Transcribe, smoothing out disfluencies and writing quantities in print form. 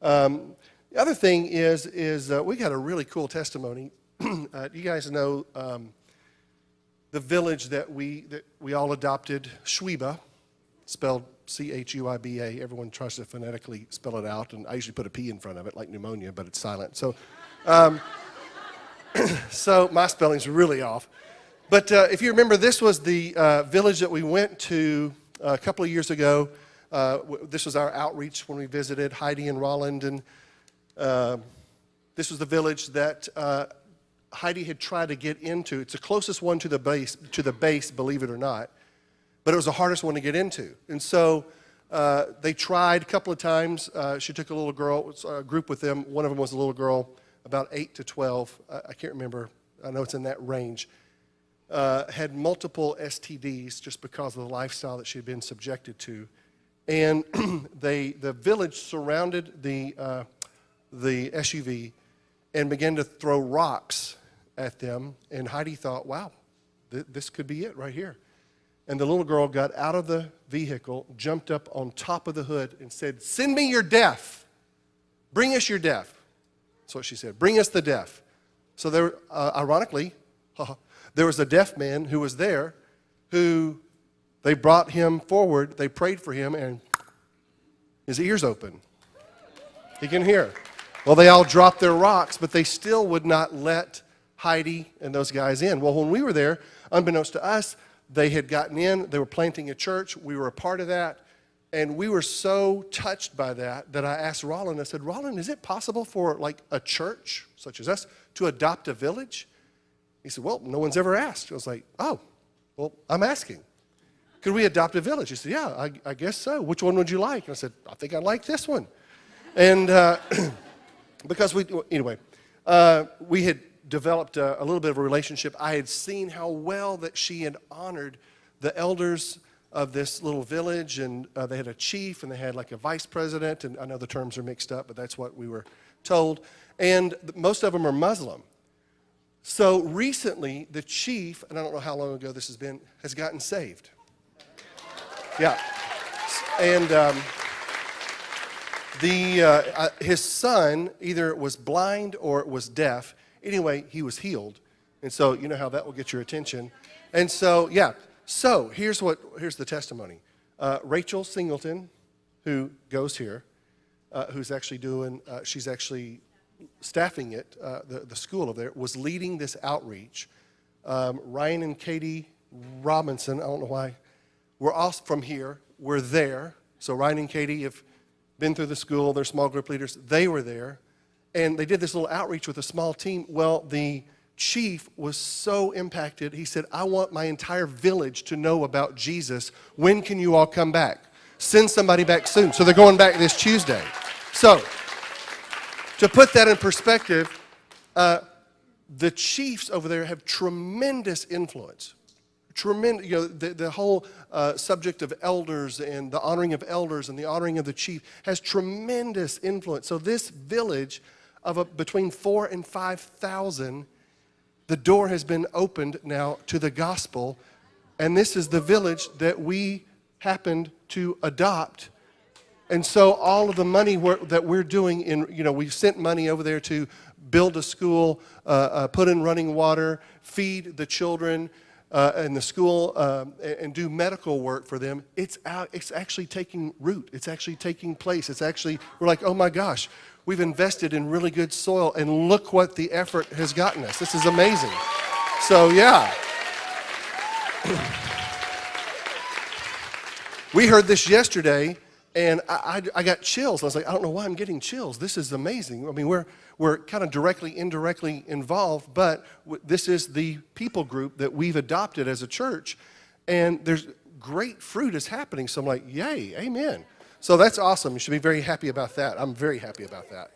The other thing is we got a really cool testimony. You guys know the village that we all adopted, Chiuba, spelled Chuiba. Everyone tries to phonetically spell it out, and I usually put a P in front of it, like pneumonia, but it's silent. So, so my spelling's really off. But if you remember, this was the village that we went to a couple of years ago. This was our outreach when we visited Heidi and Rolland, and this was the village that Heidi had tried to get into. It's the closest one to the base, believe it or not, but it was the hardest one to get into. And so they tried a couple of times. She took a little girl, a group with them. One of them was a little girl, about 8 to 12. I can't remember. I know it's in that range. Had multiple STDs just because of the lifestyle that she had been subjected to. And the village surrounded the SUV and began to throw rocks at them. And Heidi thought, wow, this could be it right here. And the little girl got out of the vehicle, jumped up on top of the hood and said, "Send me your deaf. Bring us your deaf." That's what she said. Bring us the deaf. So there, ironically, there was a deaf man who was there who they brought him forward. They prayed for him, and his ears open. He can hear. Well, they all dropped their rocks, but they still would not let Heidi and those guys in. Well, when we were there, unbeknownst to us, they had gotten in. They were planting a church. We were a part of that. And we were so touched by that I asked Rolland, I said, "Rolland, is it possible for like a church such as us to adopt a village?" He said, "Well, no one's ever asked." I was like, "Oh, well, I'm asking. Could we adopt a village?" He said, "Yeah, I guess so. Which one would you like?" And I said, "I think I like this one." And because we had developed a little bit of a relationship. I had seen how well that she had honored the elders of this little village, and they had a chief, and they had like a vice president, and I know the terms are mixed up, but that's what we were told. And most of them are Muslim. So recently, the chief, and I don't know how long ago this has been, has gotten saved. Yeah. And his son either was blind or was deaf. Anyway, he was healed. And so you know how that will get your attention. And so, yeah. So here's the testimony. Rachel Singleton, who goes here, who's actually she's actually staffing it, the school over there, was leading this outreach. Ryan and Katie Robinson, I don't know why, we're all from here. We're there. So Ryan and Katie have been through the school. They're small group leaders. They were there. And they did this little outreach with a small team. Well, the chief was so impacted. He said, "I want my entire village to know about Jesus. When can you all come back? Send somebody back soon." So they're going back this Tuesday. So to put that in perspective, the chiefs over there have tremendous influence. Tremendous, the whole subject of elders and the honoring of elders and the honoring of the chief has tremendous influence. So this village of between 4,000 and 5,000, the door has been opened now to the gospel, and this is the village that we happened to adopt. And so all of the money that we're doing we sent money over there to build a school, put in running water, feed the children in the school, and do medical work for them. It's actually taking root. It's actually taking place. We're like, oh my gosh, we've invested in really good soil, and look what the effort has gotten us. This is amazing. So yeah. We heard this yesterday, and I got chills. I was like, I don't know why I'm getting chills. This is amazing. I mean, we're kind of directly, indirectly involved, but this is the people group that we've adopted as a church, and there's great fruit is happening. So I'm like, yay, amen. So that's awesome. You should be very happy about that. I'm very happy about that.